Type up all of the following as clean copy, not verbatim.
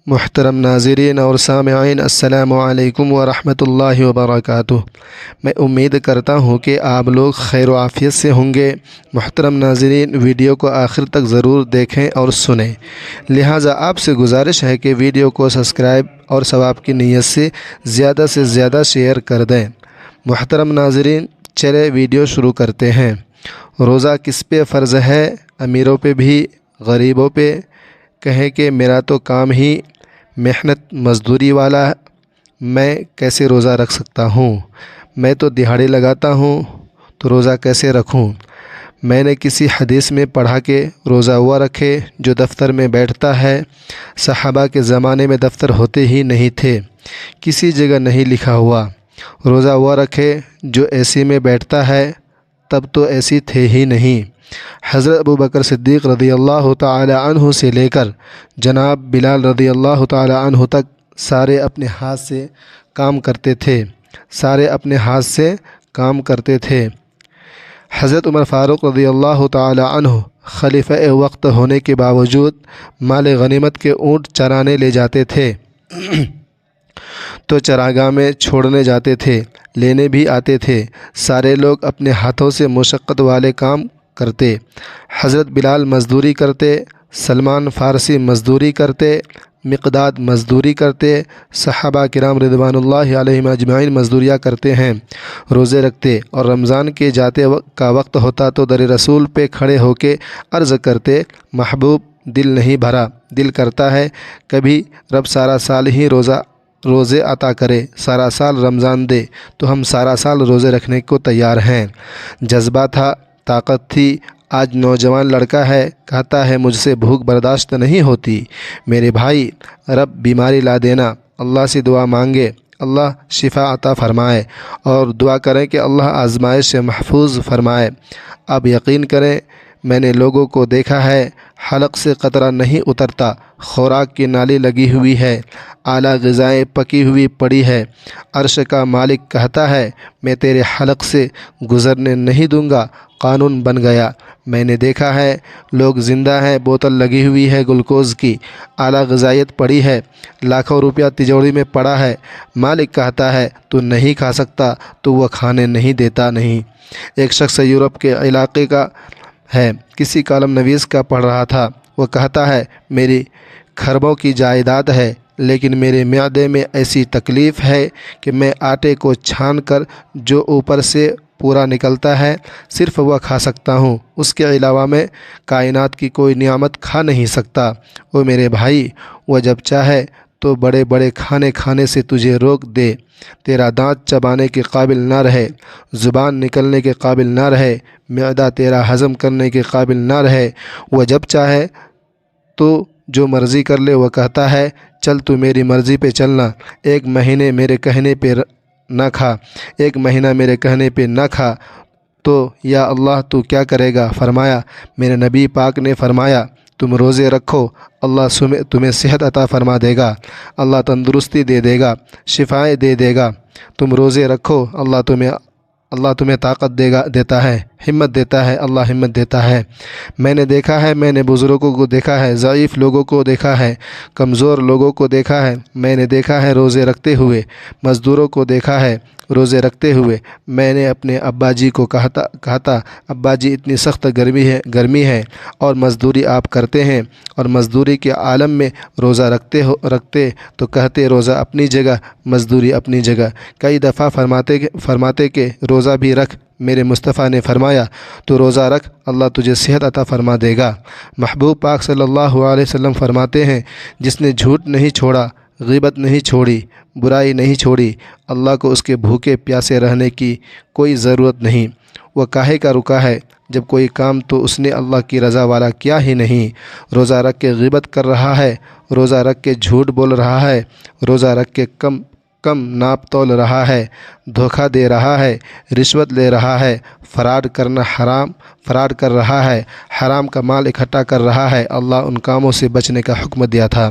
محترم ناظرین اور سامعین، السلام علیکم ورحمۃ اللہ وبرکاتہ۔ میں امید کرتا ہوں کہ آپ لوگ خیر و عافیت سے ہوں گے۔ محترم ناظرین، ویڈیو کو آخر تک ضرور دیکھیں اور سنیں، لہٰذا آپ سے گزارش ہے کہ ویڈیو کو سبسکرائب اور ثواب کی نیت سے زیادہ شیئر کر دیں۔ محترم ناظرین، چلے ویڈیو شروع کرتے ہیں۔ روزہ کس پہ فرض ہے؟ امیروں پہ بھی، غریبوں پہ؟ کہیں کہ میرا تو کام ہی محنت مزدوری والا ہے، میں کیسے روزہ رکھ سکتا ہوں؟ میں تو دہاڑی لگاتا ہوں تو روزہ کیسے رکھوں؟ میں نے کسی حدیث میں پڑھا کہ روزہ وہ رکھے جو دفتر میں بیٹھتا ہے۔ صحابہ کے زمانے میں دفتر ہوتے ہی نہیں تھے، کسی جگہ نہیں لکھا ہوا۔ روزہ وہ رکھے جو اے سی میں بیٹھتا ہے، تب تو اے سی تھے ہی نہیں۔ حضرت ابوبکر صدیق رضی اللہ تعالی عنہ سے لے کر جناب بلال رضی اللہ تعالی عنہ تک سارے اپنے ہاتھ سے کام کرتے تھے۔ حضرت عمر فاروق رضی اللہ تعالی عنہ خلیفہ وقت ہونے کے باوجود مال غنیمت کے اونٹ چرانے لے جاتے تھے تو چراگاہ میں چھوڑنے جاتے تھے، لینے بھی آتے تھے۔ سارے لوگ اپنے ہاتھوں سے مشقت والے کام کرتے۔ حضرت بلال مزدوری کرتے، سلمان فارسی مزدوری کرتے، مقداد مزدوری کرتے، صحابہ کرام رضوان اللہ علیہم اجمعین مزدوریاں کرتے ہیں، روزے رکھتے، اور رمضان کے جاتے کا وقت ہوتا تو در رسول پہ کھڑے ہو کے عرض کرتے، محبوب دل نہیں بھرا، دل کرتا ہے کبھی رب سارا سال ہی روزے عطا کرے، سارا سال رمضان دے تو ہم سارا سال روزے رکھنے کو تیار ہیں۔ جذبہ تھا، طاقت تھی۔ آج نوجوان لڑکا ہے، کہتا ہے مجھ سے بھوک برداشت نہیں ہوتی۔ میرے بھائی، رب بیماری لا دینا، اللہ سے دعا مانگے، اللہ شفا عطا فرمائے، اور دعا کریں کہ اللہ آزمائش سے محفوظ فرمائے۔ اب یقین کریں، میں نے لوگوں کو دیکھا ہے، حلق سے قطرہ نہیں اترتا، خوراک کی نالی لگی ہوئی ہے، اعلیٰ غذائیں پکی ہوئی پڑی ہے۔ عرش کا مالک کہتا ہے میں تیرے حلق سے گزرنے نہیں دوں گا، قانون بن گیا۔ میں نے دیکھا ہے، لوگ زندہ ہیں، بوتل لگی ہوئی ہے گلوکوز کی، اعلیٰ غذائیت پڑی ہے، لاکھوں روپیہ تجوری میں پڑا ہے، مالک کہتا ہے تو نہیں کھا سکتا تو وہ کھانے نہیں دیتا نہیں۔ ایک شخص یورپ کے علاقے کا ہے، کسی کالم نویس کا پڑھ رہا تھا، وہ کہتا ہے میری کھربوں کی جائیداد ہے، لیکن میرے معدے میں ایسی تکلیف ہے کہ میں آٹے کو چھان کر جو اوپر سے پورا نکلتا ہے صرف وہ کھا سکتا ہوں، اس کے علاوہ میں کائنات کی کوئی نعمت کھا نہیں سکتا۔ او میرے بھائی، وہ جب چاہے تو بڑے بڑے کھانے کھانے سے تجھے روک دے، تیرا دانت چبانے کے قابل نہ رہے، زبان نکلنے کے قابل نہ رہے، معدہ تیرا ہضم کرنے کے قابل نہ رہے، وہ جب چاہے تو جو مرضی کر لے۔ وہ کہتا ہے چل تو میری مرضی پہ چلنا، ایک مہینے میرے کہنے پہ نہ کھا، ایک مہینہ میرے کہنے پہ نہ کھا تو یا اللہ تو کیا کرے گا؟ فرمایا، میرے نبی پاک نے فرمایا تم روزے رکھو، اللہ تمہیں صحت عطا فرما دے گا، اللہ تندرستی دے دے گا، شفائیں دے دے گا۔ تم روزے رکھو، اللہ تمہیں طاقت دیتا ہے، ہمت دیتا ہے، اللہ ہمت دیتا ہے۔ میں نے دیکھا ہے، میں نے بزرگوں کو دیکھا ہے، ضعیف لوگوں کو دیکھا ہے، کمزور لوگوں کو دیکھا ہے، میں نے دیکھا ہے روزے رکھتے ہوئے، مزدوروں کو دیکھا ہے روزے رکھتے ہوئے۔ میں نے اپنے ابا جی کو کہا تھا ابا جی اتنی سخت گرمی ہے اور مزدوری آپ کرتے ہیں، اور مزدوری کے عالم میں روزہ رکھتے تو کہتے روزہ اپنی جگہ، مزدوری اپنی جگہ۔ کئی دفعہ فرماتے کہ روزہ بھی رکھ، میرے مصطفیٰ نے فرمایا تو روزہ رکھ، اللہ تجھے صحت عطا فرما دے گا۔ محبوب پاک صلی اللہ علیہ وسلم فرماتے ہیں جس نے جھوٹ نہیں چھوڑا، غیبت نہیں چھوڑی، برائی نہیں چھوڑی، اللہ کو اس کے بھوکے پیاسے رہنے کی کوئی ضرورت نہیں۔ وہ کاہے کا رکا ہے، جب کوئی کام تو اس نے اللہ کی رضا والا کیا ہی نہیں۔ روزہ رکھ کے غیبت کر رہا ہے، روزہ رکھ کے جھوٹ بول رہا ہے، روزہ رکھ کے کم ناپ تول رہا ہے، دھوکہ دے رہا ہے، رشوت لے رہا ہے، فراڈ کر رہا ہے، حرام کا مال اکٹھا کر رہا ہے۔ اللہ ان کاموں سے بچنے کا حکم دیا تھا۔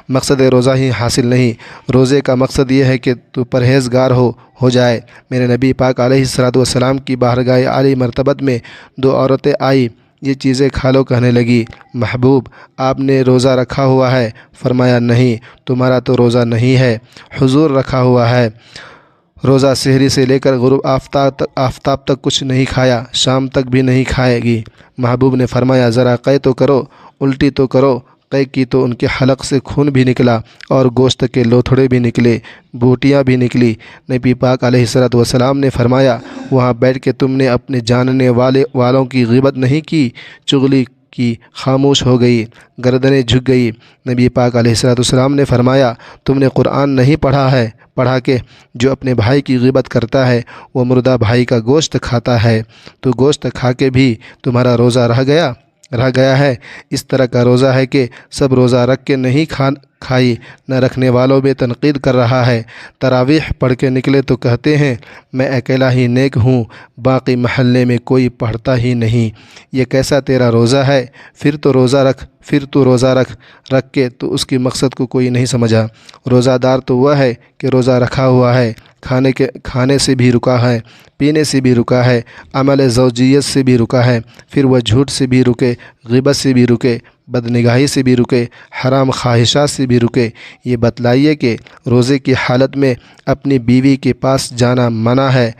مقصد روزہ ہی حاصل نہیں، روزے کا مقصد یہ ہے کہ تو پرہیزگار ہو جائے۔ میرے نبی پاک علیہ الصلوۃ والسلام کی بارگاہ عالی مرتبت میں دو عورتیں آئی، یہ چیزیں کھا لو کہنے لگی محبوب آپ نے روزہ رکھا ہوا ہے؟ فرمایا نہیں، تمہارا تو روزہ نہیں ہے۔ حضور رکھا ہوا ہے روزہ، سحری سے لے کر غروب آفتاب تک کچھ نہیں کھایا، شام تک بھی نہیں کھائے گی۔ محبوب نے فرمایا ذرا قے تو کرو، الٹی تو کرو۔ قے کی تو ان کے حلق سے خون بھی نکلا اور گوشت کے لوتھڑے بھی نکلے، بوٹیاں بھی نکلی۔ نبی پاک علیہ الصلوۃ والسلام نے فرمایا وہاں بیٹھ کے تم نے اپنے جاننے والوں کی غیبت نہیں کی، چغلی کی، خاموش ہو گئی، گردنیں جھک گئی۔ نبی پاک علیہ الصلوۃ والسلام نے فرمایا تم نے قرآن نہیں پڑھا کہ جو اپنے بھائی کی غیبت کرتا ہے وہ مردہ بھائی کا گوشت کھاتا ہے، تو گوشت کھا کے بھی تمہارا روزہ رہ گیا ہے۔ اس طرح کا روزہ ہے کہ سب روزہ رکھ کے نہیں کھائی، نہ رکھنے والوں میں تنقید کر رہا ہے۔ تراویح پڑھ کے نکلے تو کہتے ہیں میں اکیلا ہی نیک ہوں، باقی محلے میں کوئی پڑھتا ہی نہیں۔ یہ کیسا تیرا روزہ ہے؟ پھر تو روزہ رکھ کے تو اس کی مقصد کو کوئی نہیں سمجھا۔ روزہ دار تو وہ ہے کہ روزہ رکھا ہوا ہے، کھانے سے بھی رکا ہے، پینے سے بھی رکا ہے، عمل زوجیت سے بھی رکا ہے، پھر وہ جھوٹ سے بھی رکے، غیبت سے بھی رکے، بدنگاہی سے بھی رکے، حرام خواہشات سے بھی رکے۔ یہ بتلائیے کہ روزے کی حالت میں اپنی بیوی کے پاس جانا منع ہے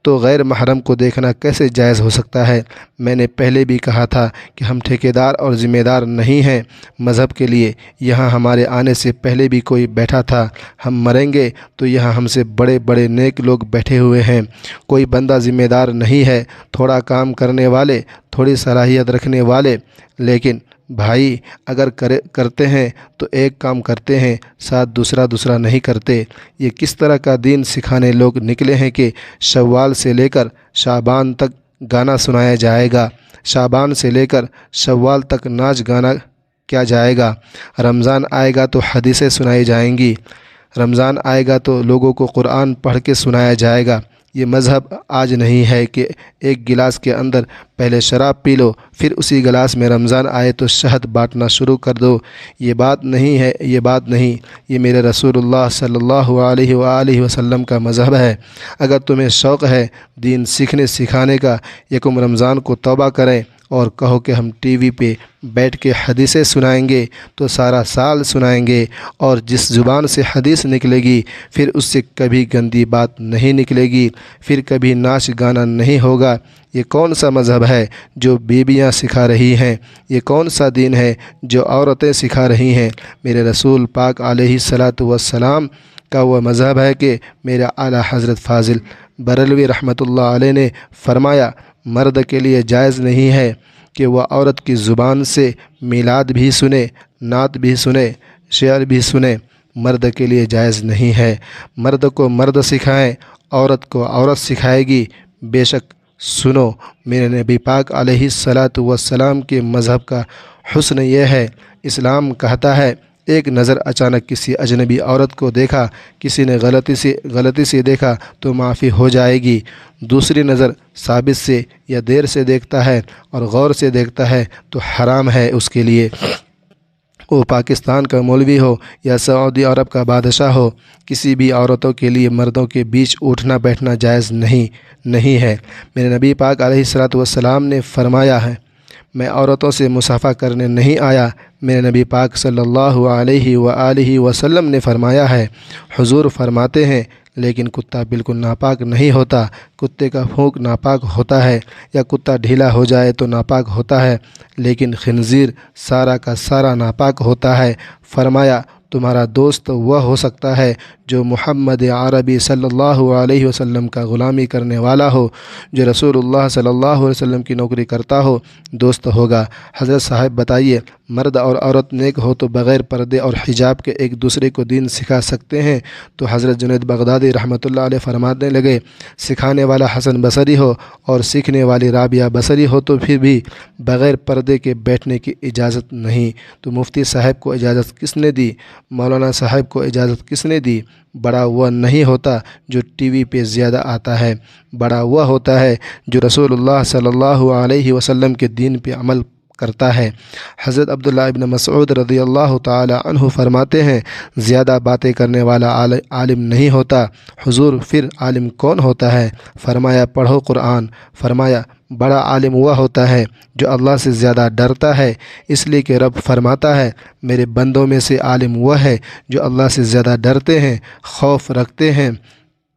تو غیر محرم کو دیکھنا کیسے جائز ہو سکتا ہے؟ میں نے پہلے بھی کہا تھا کہ ہم ٹھیکیدار اور ذمہ دار نہیں ہیں مذہب کے لیے۔ یہاں ہمارے آنے سے پہلے بھی کوئی بیٹھا تھا، ہم مریں گے تو یہاں ہم سے بڑے بڑے نیک لوگ بیٹھے ہوئے ہیں۔ کوئی بندہ ذمہ دار نہیں ہے، تھوڑا کام کرنے والے، تھوڑی صلاحیت رکھنے والے، لیکن بھائی اگر کرتے ہیں تو ایک کام کرتے ہیں، ساتھ دوسرا نہیں کرتے۔ یہ کس طرح کا دین سکھانے لوگ نکلے ہیں کہ شوال سے لے کر شعبان تک گانا سنایا جائے گا، شعبان سے لے کر شوال تک ناچ گانا کیا جائے گا، رمضان آئے گا تو حدیثیں سنائی جائیں گی، رمضان آئے گا تو لوگوں کو قرآن پڑھ کے سنایا جائے گا۔ یہ مذہب آج نہیں ہے کہ ایک گلاس کے اندر پہلے شراب پی لو، پھر اسی گلاس میں رمضان آئے تو شہد بانٹنا شروع کر دو۔ یہ بات نہیں، یہ میرے رسول اللہ صلی اللہ علیہ وآلہ وسلم کا مذہب ہے۔ اگر تمہیں شوق ہے دین سکھانے کا، یکم رمضان کو توبہ کریں اور کہو کہ ہم ٹی وی پہ بیٹھ کے حدیثیں سنائیں گے تو سارا سال سنائیں گے، اور جس زبان سے حدیث نکلے گی پھر اس سے کبھی گندی بات نہیں نکلے گی، پھر کبھی ناچ گانا نہیں ہوگا۔ یہ کون سا مذہب ہے جو بیویاں سکھا رہی ہیں؟ یہ کون سا دین ہے جو عورتیں سکھا رہی ہیں؟ میرے رسول پاک علیہ الصلاۃ والسلام کا وہ مذہب ہے کہ میرا اعلیٰ حضرت فاضل بریلوی رحمۃ اللہ علیہ نے فرمایا مرد کے لیے جائز نہیں ہے کہ وہ عورت کی زبان سے میلاد بھی سنے، نعت بھی سنے، شعر بھی سنے۔ مرد کے لیے جائز نہیں ہے۔ مرد کو مرد سکھائیں، عورت کو عورت سکھائے گی۔ بے شک سنو، میرے نبی پاک علیہ الصلاۃ والسلام کے مذہب کا حسن یہ ہے، اسلام کہتا ہے ایک نظر اچانک کسی اجنبی عورت کو دیکھا، کسی نے غلطی سے دیکھا تو معافی ہو جائے گی۔ دوسری نظر ثابت سے یا دیر سے دیکھتا ہے اور غور سے دیکھتا ہے تو حرام ہے اس کے لیے۔ وہ پاکستان کا مولوی ہو یا سعودی عرب کا بادشاہ ہو، کسی بھی عورتوں کے لیے مردوں کے بیچ اٹھنا بیٹھنا جائز نہیں ہے۔ میرے نبی پاک علیہ الصلاۃ والسلام نے فرمایا ہے میں عورتوں سے مصافحہ کرنے نہیں آیا۔ میرے نبی پاک صلی اللہ علیہ وآلہ وسلم نے فرمایا ہے، حضور فرماتے ہیں لیکن کتا بالکل ناپاک نہیں ہوتا، کتے کا پھونک ناپاک ہوتا ہے، یا کتا ڈھیلا ہو جائے تو ناپاک ہوتا ہے، لیکن خنزیر سارا کا سارا ناپاک ہوتا ہے۔ فرمایا تمہارا دوست وہ ہو سکتا ہے جو محمد عربی صلی اللہ علیہ وسلم کا غلامی کرنے والا ہو، جو رسول اللہ صلی اللہ علیہ وسلم کی نوکری کرتا ہو، دوست ہوگا۔ حضرت صاحب بتائیے، مرد اور عورت نیک ہو تو بغیر پردے اور حجاب کے ایک دوسرے کو دین سکھا سکتے ہیں؟ تو حضرت جنید بغدادی رحمۃ اللہ علیہ فرمانے لگے، سکھانے والا حسن بصری ہو اور سیکھنے والی رابعہ بصری ہو تو پھر بھی بغیر پردے کے بیٹھنے کی اجازت نہیں۔ تو مفتی صاحب کو اجازت کس نے دی؟ مولانا صاحب کو اجازت کس نے دی؟ بڑا وہ نہیں ہوتا جو ٹی وی پہ زیادہ آتا ہے، بڑا وہ ہوتا ہے جو رسول اللہ صلی اللہ علیہ وسلم کے دین پہ عمل کرتا ہے۔ حضرت عبداللہ ابن مسعود رضی اللہ تعالی عنہ فرماتے ہیں، زیادہ باتیں کرنے والا عالم نہیں ہوتا۔ حضور پھر عالم کون ہوتا ہے؟ فرمایا پڑھو قرآن۔ فرمایا بڑا عالم وہ ہوتا ہے جو اللہ سے زیادہ ڈرتا ہے، اس لیے کہ رب فرماتا ہے میرے بندوں میں سے عالم وہ ہے جو اللہ سے زیادہ ڈرتے ہیں، خوف رکھتے ہیں۔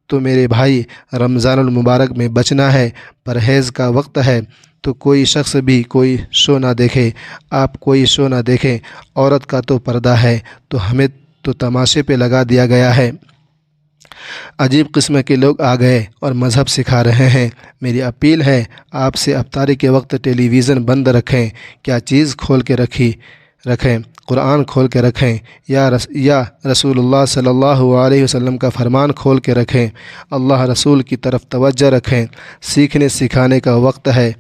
تو میرے بھائی، رمضان المبارک میں بچنا ہے، پرہیز کا وقت ہے، تو کوئی شخص بھی کوئی شو نہ دیکھے، آپ کوئی شو نہ دیکھیں۔ عورت کا تو پردہ ہے، تو ہمیں تو تماشے پہ لگا دیا گیا ہے۔ عجیب قسم کے لوگ آ گئے اور مذہب سکھا رہے ہیں۔ میری اپیل ہے آپ سے، افطاری کے وقت ٹیلی ویژن بند رکھیں۔ کیا چیز کھول کے رکھیں؟ قرآن کھول کے رکھیں، یا رسول اللہ صلی اللہ علیہ وسلم کا فرمان کھول کے رکھیں۔ اللہ رسول کی طرف توجہ رکھیں۔ سیکھنے سکھانے کا وقت ہے،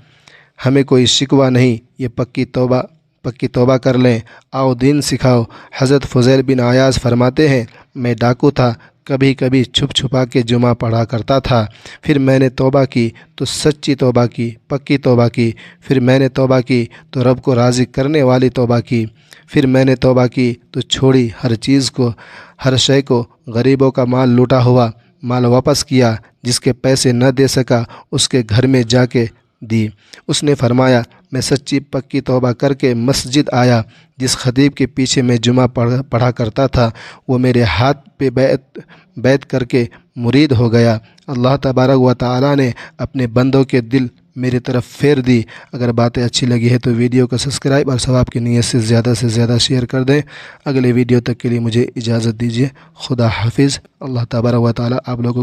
ہمیں کوئی شکوہ نہیں، یہ پکی توبہ کر لیں۔ آؤ دین سکھاؤ۔ حضرت فضیل بن عیاض فرماتے ہیں، میں ڈاکو تھا، کبھی کبھی چھپ چھپا کے جمعہ پڑھا کرتا تھا، پھر میں نے توبہ کی تو سچی توبہ کی، پکی توبہ کی، پھر میں نے توبہ کی تو رب کو راضی کرنے والی توبہ کی، پھر میں نے توبہ کی تو چھوڑی ہر چیز کو، ہر شے کو، غریبوں کا مال لوٹا ہوا مال واپس کیا، جس کے پیسے نہ دے سکا اس کے گھر میں جا کے دی۔ اس نے فرمایا، میں سچی پکی توبہ کر کے مسجد آیا، جس خطیب کے پیچھے میں جمعہ پڑھا کرتا تھا وہ میرے ہاتھ پہ بیعت کر کے مرید ہو گیا۔ اللہ تبارک و تعالی نے اپنے بندوں کے دل میری طرف پھیر دی۔ اگر باتیں اچھی لگی ہے تو ویڈیو کو سبسکرائب اور ثواب کی نیت سے زیادہ شیئر کر دیں۔ اگلے ویڈیو تک کے لیے مجھے اجازت دیجیے۔ خدا حافظ۔ اللہ تبارک و تعالی آپ لوگوں